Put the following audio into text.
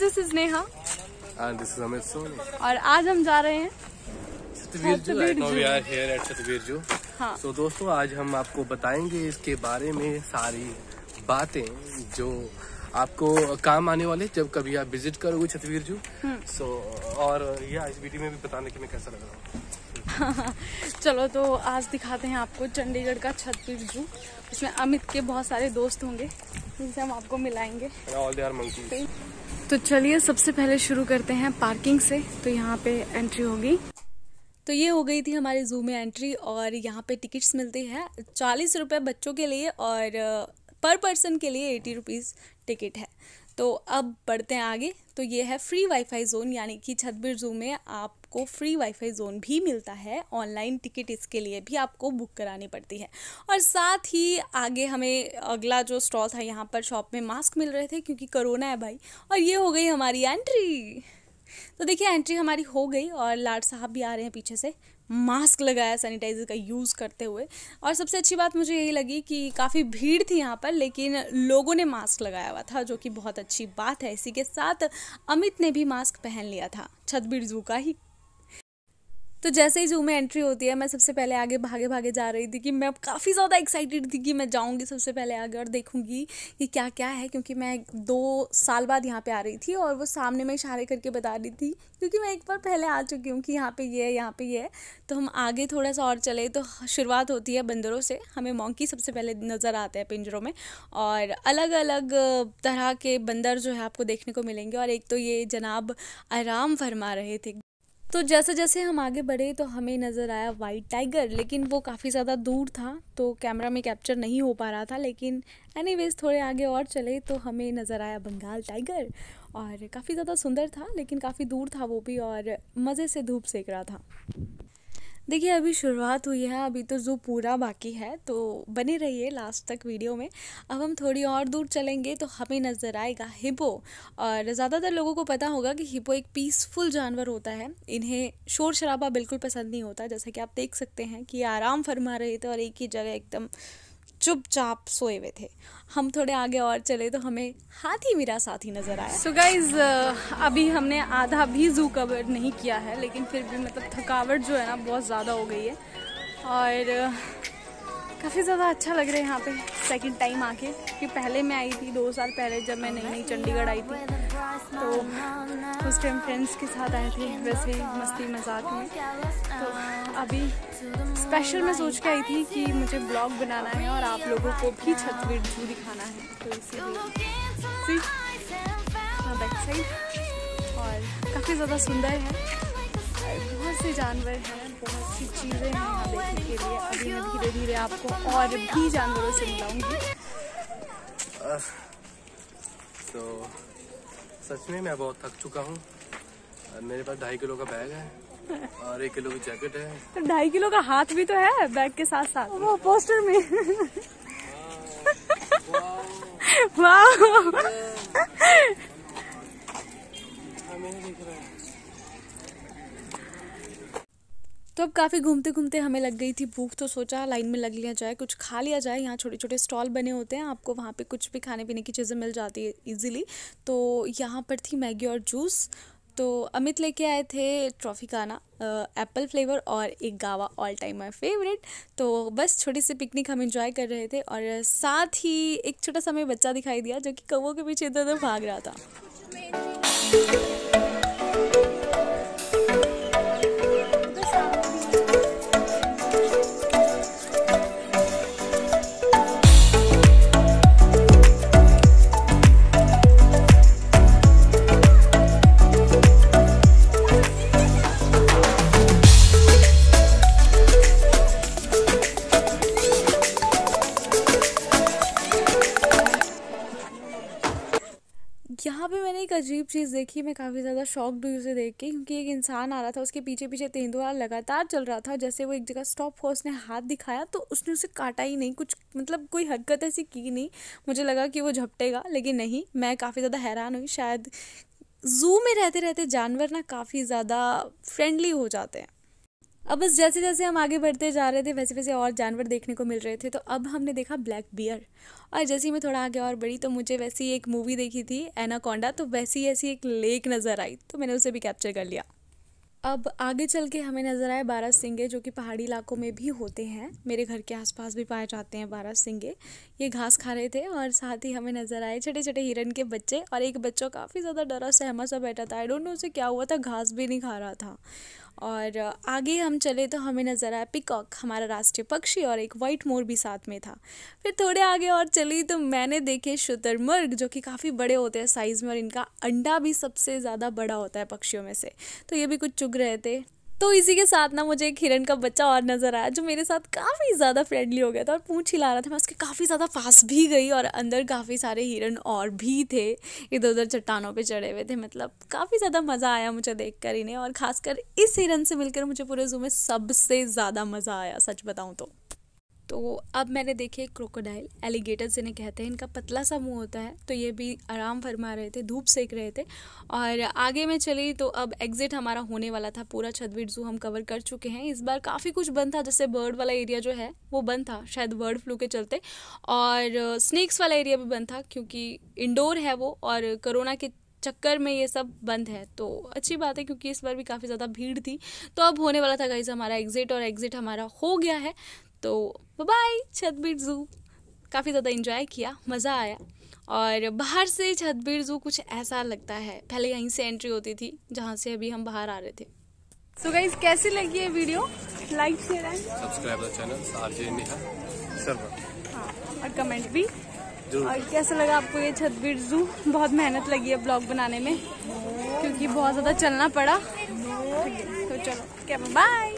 This is Neha and this is Amit Soni. और आज हम जा रहे हैं सतबीर जू. Right now we are here at Satbir जू. हाँ. So दोस्तों आज हम आपको बताएंगे इसके बारे में सारी बातें जो आपको काम आने वाले जब कभी आप विजिट करोगे सतबीर जू. So और ये इस वीडियो में भी बताने के मैं कैसा लग रहा हूँ. चलो तो आज दिखाते हैं आपको चंडीगढ़ का सतबीर जू. उसमें अमित के बहुत सारे दोस्त होंगे जिनसे हम आपको मिलाएंगे. All they are monkeys. तो चलिए सबसे पहले शुरू करते हैं पार्किंग से. तो यहाँ पे एंट्री होगी. तो ये हो गई थी हमारे जू में एंट्री और यहाँ पे टिकट्स मिलती है 40 रुपये बच्चों के लिए और पर पर्सन के लिए 80 रुपीज़ टिकट है. तो अब बढ़ते हैं आगे. तो ये है फ्री वाईफाई जोन, यानी कि सतबीर जू में आपको फ्री वाईफाई जोन भी मिलता है. ऑनलाइन टिकट इसके लिए भी आपको बुक करानी पड़ती है. और साथ ही आगे हमें अगला जो स्टॉल था यहाँ पर शॉप में मास्क मिल रहे थे क्योंकि कोरोना है भाई. और ये हो गई हमारी एंट्री. तो देखिए एंट्री हमारी हो गई और लाड साहब भी आ रहे हैं पीछे से, मास्क लगाया सैनिटाइजर का यूज़ करते हुए. और सबसे अच्छी बात मुझे यही लगी कि काफ़ी भीड़ थी यहाँ पर लेकिन लोगों ने मास्क लगाया हुआ था, जो कि बहुत अच्छी बात है. इसी के साथ अमित ने भी मास्क पहन लिया था, सतबीर जू का ही. तो जैसे ही जू में एंट्री होती है मैं सबसे पहले आगे भागे भागे जा रही थी कि मैं काफ़ी ज़्यादा एक्साइटेड थी कि मैं जाऊंगी सबसे पहले आगे और देखूंगी कि क्या क्या है, क्योंकि मैं 2 साल बाद यहाँ पे आ रही थी और वो सामने में इशारे करके बता रही थी क्योंकि मैं एक बार पहले आ चुकी हूँ कि यहाँ पे ये है, यहाँ पे ये है. तो हम आगे थोड़ा सा और चले तो शुरुआत होती है बंदरों से. हमें मॉन्की सबसे पहले नज़र आते हैं पिंजरों में और अलग अलग तरह के बंदर जो है आपको देखने को मिलेंगे. और एक तो ये जनाब आराम फरमा रहे थे. तो जैसे जैसे हम आगे बढ़े तो हमें नज़र आया वाइट टाइगर, लेकिन वो काफ़ी ज़्यादा दूर था तो कैमरा में कैप्चर नहीं हो पा रहा था. लेकिन एनीवेज थोड़े आगे और चले तो हमें नज़र आया बंगाल टाइगर और काफ़ी ज़्यादा सुंदर था लेकिन काफ़ी दूर था वो भी और मज़े से धूप सेक रहा था. देखिए अभी शुरुआत हुई है, अभी तो जू पूरा बाकी है, तो बने रहिए लास्ट तक वीडियो में. अब हम थोड़ी और दूर चलेंगे तो हमें नज़र आएगा हिप्पो. और ज़्यादातर लोगों को पता होगा कि हिप्पो एक पीसफुल जानवर होता है. इन्हें शोर शराबा बिल्कुल पसंद नहीं होता. जैसा कि आप देख सकते हैं कि आराम फरमा रहे थे और एक ही जगह एकदम चुपचाप सोए हुए थे. हम थोड़े आगे और चले तो हमें हाथी मेरा साथी नज़र आया. सो गाइज अभी हमने आधा भी जू कवर नहीं किया है लेकिन फिर भी मतलब थकावट जो है ना बहुत ज़्यादा हो गई है और काफ़ी ज़्यादा अच्छा लग रहा है यहाँ पे सेकंड टाइम आके. कि पहले मैं आई थी 2 साल पहले जब मैं नई नई चंडीगढ़ आई थी तो उस टाइम फ्रेंड्स के साथ आए थे वैसे ही मस्ती मजाक में. तो अभी स्पेशल मैं सोच के आई थी कि मुझे ब्लॉग बनाना है और आप लोगों को भी सतबीर जू दिखाना है. तो इसीलिए बैक साइड और काफ़ी ज़्यादा सुंदर है. बहुत से जानवर हैं, बहुत सी चीज़ें हैं यहाँ देखने के लिए. अभी मैं धीरे धीरे आपको और भी जानवरों से मिलाऊंगी. तो सच में मैं बहुत थक चुका हूँ. मेरे पास 2.5 किलो का बैग है और 1 किलो की जैकेट है. तो 2.5 किलो का हाथ भी तो है बैग के साथ साथ वो पोस्टर में. वाह तो अब काफ़ी घूमते घूमते हमें लग गई थी भूख. तो सोचा लाइन में लग लिया जाए, कुछ खा लिया जाए. यहाँ छोटे छोटे स्टॉल बने होते हैं, आपको वहाँ पे कुछ भी खाने पीने की चीज़ें मिल जाती है इजीली. तो यहाँ पर थी मैगी और जूस. तो अमित लेके आए थे ट्रॉफिकाना एप्पल फ्लेवर और एक गावा ऑल टाइम माई फेवरेट. तो बस छोटी सी पिकनिक हम एंजॉय कर रहे थे और साथ ही एक छोटा सा हमें बच्चा दिखाई दिया जो कि कौवों के पीछे इधर उधर भाग रहा था. यहाँ पे मैंने एक अजीब चीज़ देखी. मैं काफ़ी ज़्यादा शॉक्ड हुई उसे देख के, क्योंकि एक इंसान आ रहा था, उसके पीछे पीछे तेंदुआ लगातार चल रहा था. जैसे वो एक जगह स्टॉप हुआ, उसने हाथ दिखाया तो उसने उसे काटा ही नहीं, कुछ मतलब कोई हरकत ऐसी की नहीं. मुझे लगा कि वो झपटेगा लेकिन नहीं. मैं काफ़ी ज़्यादा हैरान हुई. शायद जू में रहते रहते जानवर ना काफ़ी ज़्यादा फ्रेंडली हो जाते हैं. अब बस जैसे जैसे हम आगे बढ़ते जा रहे थे वैसे वैसे और जानवर देखने को मिल रहे थे। तो अब हमने देखा ब्लैक बियर, और जैसे ही मैं थोड़ा आगे और बढ़ी तो मुझे वैसी एक मूवी देखी थी एनाकोंडा, तो वैसी ऐसी एक लेक नज़र आई, तो मैंने उसे भी कैप्चर कर लिया। अब आगे चल के हमें नज़र आए बारहसिंगे, जो कि पहाड़ी इलाकों में भी होते हैं, मेरे घर के आसपास भी पाए जाते हैं बारहसिंगे। ये घास खा रहे थे और साथ ही हमें नज़र आए छोटे छोटे हिरन के बच्चे, और एक बच्चा काफ़ी ज़्यादा डरा सहमा सा बैठा था। आई डोंट नो उसे क्या हुआ था, घास भी नहीं खा रहा था। और आगे हम चले तो हमें नज़र आया पिकॉक, हमारा राष्ट्रीय पक्षी, और एक वाइट मोर भी साथ में था। फिर थोड़े आगे और चली तो मैंने देखे शुतुरमुर्ग, जो कि काफ़ी बड़े होते हैं साइज़ में, और इनका अंडा भी सबसे ज़्यादा बड़ा होता है पक्षियों में से। तो ये भी कुछ चुग रहे थे। तो इसी के साथ ना मुझे एक हिरन का बच्चा और नज़र आया, जो मेरे साथ काफ़ी ज़्यादा फ्रेंडली हो गया था और पूंछ हिला रहा था। मैं उसके काफ़ी ज़्यादा पास भी गई, और अंदर काफ़ी सारे हिरन और भी थे, इधर उधर चट्टानों पे चढ़े हुए थे। मतलब काफ़ी ज़्यादा मज़ा आया मुझे देख कर इन्हें, और ख़ासकर इस हिरन से मिलकर मुझे पूरे ज़ू में सबसे ज़्यादा मज़ा आया, सच बताऊँ तो। तो अब मैंने देखे क्रोकोडाइल, एलिगेटर जिन्हें कहते हैं, इनका पतला सा मुंह होता है। तो ये भी आराम फरमा रहे थे, धूप सेक रहे थे। और आगे मैं चली तो अब एग्जिट हमारा होने वाला था। पूरा छतबीर ज़ू हम कवर कर चुके हैं। इस बार काफ़ी कुछ बंद था, जैसे बर्ड वाला एरिया जो है वो बंद था, शायद बर्ड फ्लू के चलते, और स्नेक्स वाला एरिया भी बंद था क्योंकि इंडोर है वो, और कोरोना के चक्कर में ये सब बंद है। तो अच्छी बात है क्योंकि इस बार भी काफ़ी ज़्यादा भीड़ थी। तो अब होने वाला था गाइस हमारा एग्जिट, और एग्जिट हमारा हो गया है। तो बाय छतबीर ज़ू, काफ़ी ज़्यादा एंजॉय किया, मज़ा आया। और बाहर से छतबीर ज़ू कुछ ऐसा लगता है, पहले यहीं से एंट्री होती थी जहाँ से अभी हम बाहर आ रहे थे। सो गाइस, कैसी लगी ये video? Like share and subscribe the channel RJ Neha Sharma. हाँ, और कमेंट भी। और कैसा लगा आपको ये छतबीर ज़ू? बहुत मेहनत लगी है ब्लॉग बनाने में क्योंकि बहुत ज़्यादा चलना पड़ा। तो चलो, क्या बाय।